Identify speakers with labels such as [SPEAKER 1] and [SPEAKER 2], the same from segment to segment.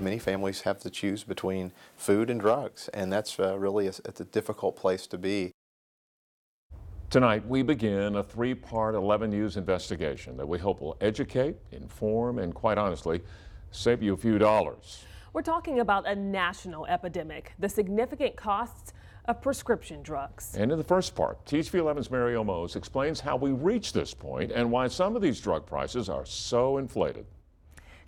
[SPEAKER 1] Many families have to choose between food and drugs, and that's really it's a difficult place to be.
[SPEAKER 2] Tonight, we begin a three-part 11 News investigation that we hope will educate, inform, and quite honestly, save you a few dollars.
[SPEAKER 3] We're talking about a national epidemic, the significant costs of prescription drugs.
[SPEAKER 2] And in the first part, TV 11's Mary Mose explains how we reached this point and why some of these drug prices are so inflated.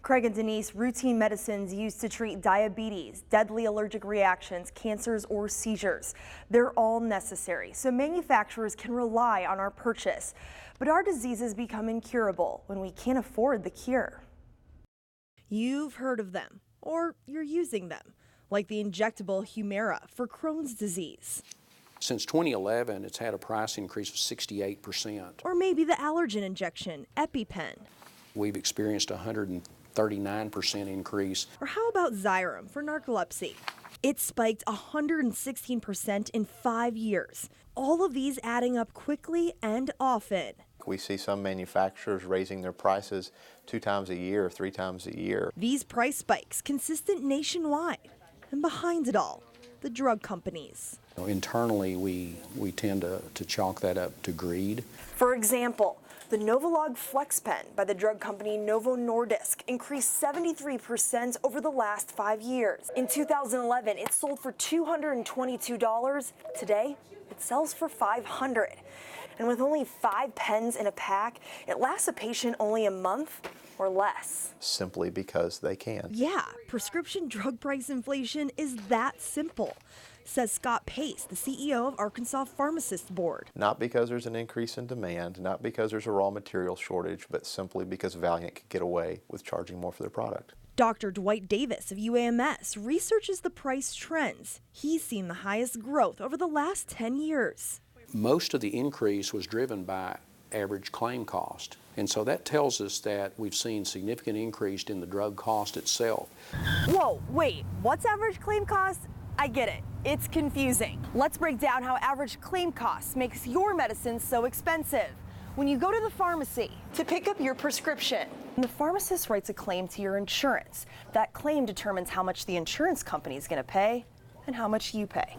[SPEAKER 4] Craig and Denise, routine medicines used to treat diabetes, deadly allergic reactions, cancers, or seizures. They're all necessary, so manufacturers can rely on our purchase. But our diseases become incurable when we can't afford the cure. You've heard of them, or you're using them, like the injectable Humira for Crohn's disease.
[SPEAKER 5] Since 2011, it's had a price increase of 68%.
[SPEAKER 4] Or maybe the allergen injection, EpiPen.
[SPEAKER 5] We've experienced a 139% increase.
[SPEAKER 4] Or how about Xyrem for narcolepsy? It spiked 116% in 5 years. All of these adding up quickly and often.
[SPEAKER 1] We see some manufacturers raising their prices 2 times a year, 3 times a year.
[SPEAKER 4] These price spikes consistent nationwide. And behind it all, the drug companies.
[SPEAKER 5] Internally, we tend to chalk that up to greed.
[SPEAKER 4] For example, the Novolog FlexPen by the drug company Novo Nordisk increased 73% over the last 5 years. In 2011, it sold for $222. Today, it sells for $500. And with only 5 pens in a pack, it lasts a patient only a month or less.
[SPEAKER 1] Simply because they can.
[SPEAKER 4] Yeah, prescription drug price inflation is that simple, says Scott Pace, the CEO of Arkansas Pharmacists Board.
[SPEAKER 1] Not because there's an increase in demand, not because there's a raw material shortage, but simply because Valiant could get away with charging more for their product.
[SPEAKER 4] Dr. Dwight Davis of UAMS researches the price trends. He's seen the highest growth over the last 10 years.
[SPEAKER 5] Most of the increase was driven by average claim cost. And so that tells us that we've seen significant increase in the drug cost itself.
[SPEAKER 4] Whoa, wait, what's average claim cost? I get it, it's confusing. Let's break down how average claim cost makes your medicine so expensive. When you go to the pharmacy to pick up your prescription, the pharmacist writes a claim to your insurance. That claim determines how much the insurance company is going to pay and how much you pay.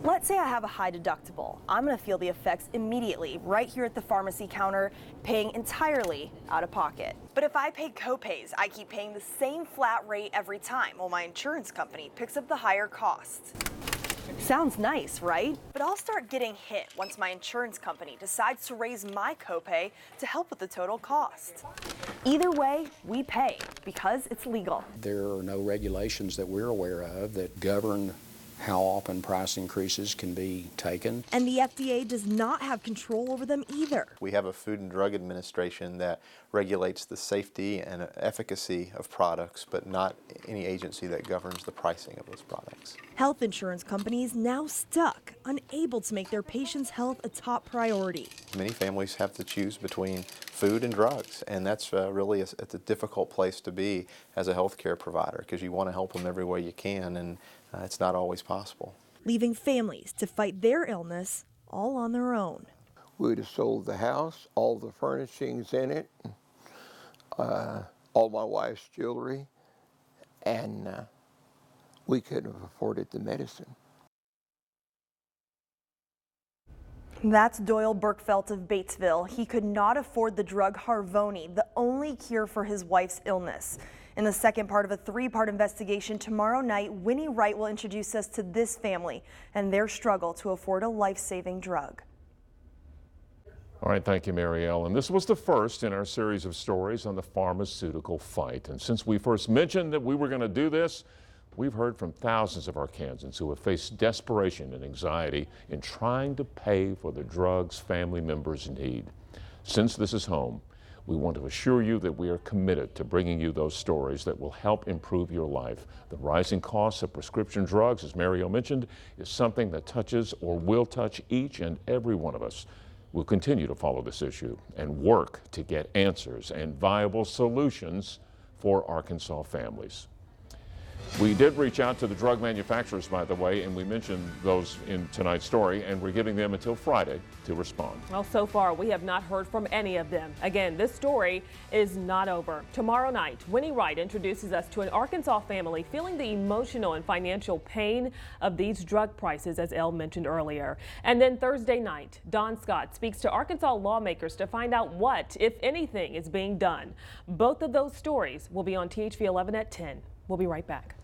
[SPEAKER 4] Let's say I have a high deductible. I'm going to feel the effects immediately right here at the pharmacy counter, paying entirely out of pocket. But if I pay copays, I keep paying the same flat rate every time while my insurance company picks up the higher costs. Sounds nice, right? But I'll start getting hit once my insurance company decides to raise my copay to help with the total cost. Either way, we pay because it's legal.
[SPEAKER 5] There are no regulations that we're aware of that govern how often price increases can be taken.
[SPEAKER 4] And the FDA does not have control over them either.
[SPEAKER 1] We have a Food and Drug Administration that regulates the safety and efficacy of products, but not any agency that governs the pricing of those products.
[SPEAKER 4] Health insurance companies now stuck, unable to make their patients' health a top priority.
[SPEAKER 1] Many families have to choose between food and drugs, and that's really it's a difficult place to be as a healthcare provider because you want to help them every way you can, and it's not always possible.
[SPEAKER 4] Leaving families to fight their illness all on their own.
[SPEAKER 6] We'd have sold the house, all the furnishings in it, all my wife's jewelry, and we couldn't have afforded the medicine.
[SPEAKER 4] That's Doyle Burke of Batesville. He could not afford the drug Harvoni, the only cure for his wife's illness. In the second part of a 3-part investigation tomorrow night, Winnie Wright will introduce us to this family and their struggle to afford a life-saving drug.
[SPEAKER 2] All right, thank you, Mary Ellen. This was the first in our series of stories on the pharmaceutical fight. And since we first mentioned that we were going to do this, we've heard from thousands of Arkansans who have faced desperation and anxiety in trying to pay for the drugs family members need. Since this is home, we want to assure you that we are committed to bringing you those stories that will help improve your life. The rising costs of prescription drugs, as Mario mentioned, is something that touches or will touch each and every one of us. We'll continue to follow this issue and work to get answers and viable solutions for Arkansas families. We did reach out to the drug manufacturers, by the way, and we mentioned those in tonight's story, and we're giving them until Friday to respond.
[SPEAKER 3] Well, so far, we have not heard from any of them. Again, this story is not over. Tomorrow night, Winnie Wright introduces us to an Arkansas family feeling the emotional and financial pain of these drug prices, as Elle mentioned earlier. And then Thursday night, Don Scott speaks to Arkansas lawmakers to find out what, if anything, is being done. Both of those stories will be on THV 11 at 10. We'll be right back.